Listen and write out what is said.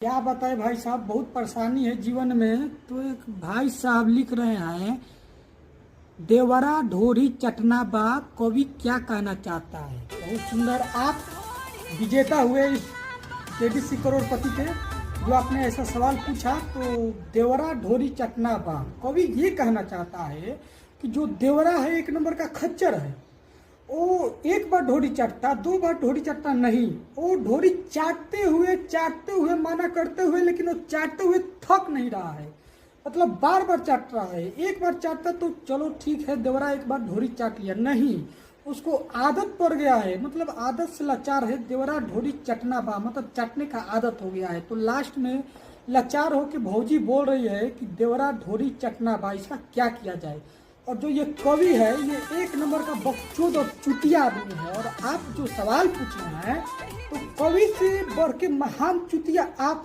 क्या बताए भाई साहब, बहुत परेशानी है जीवन में। तो एक भाई साहब लिख रहे हैं, देवरा ढोरी चटना बा, कवि क्या कहना चाहता है। बहुत सुंदर। आप विजेता हुए इस केबीसी करोड़पति के, जो आपने ऐसा सवाल पूछा। तो देवरा ढोरी चटना बा, कवि ये कहना चाहता है कि जो देवरा है एक नंबर का खच्चर है। वो एक बार ढोरी चाटता, दो बार ढोरी चाटता नहीं, वो ढोरी चाटते हुए माना करते हुए, लेकिन वो चाटते हुए थक नहीं रहा है। मतलब बार बार चाट रहा है। एक बार चाटता तो चलो ठीक है, देवरा एक बार ढोरी चाट लिया, नहीं, उसको आदत पड़ गया है। मतलब आदत से लाचार है। देवरा ढोरी चटना बा, मतलब चाटने का आदत हो गया है। तो लास्ट में लाचार होकर भौजी बोल रही है कि देवरा ढोरी चटना बा, इसका क्या किया जाए। और जो ये कवि है, ये एक नंबर का बकचोद और चुतिया आदमी है। और आप जो सवाल पूछ रहे हैं, तो कवि से बढ़ के महान चुतिया आप हैं।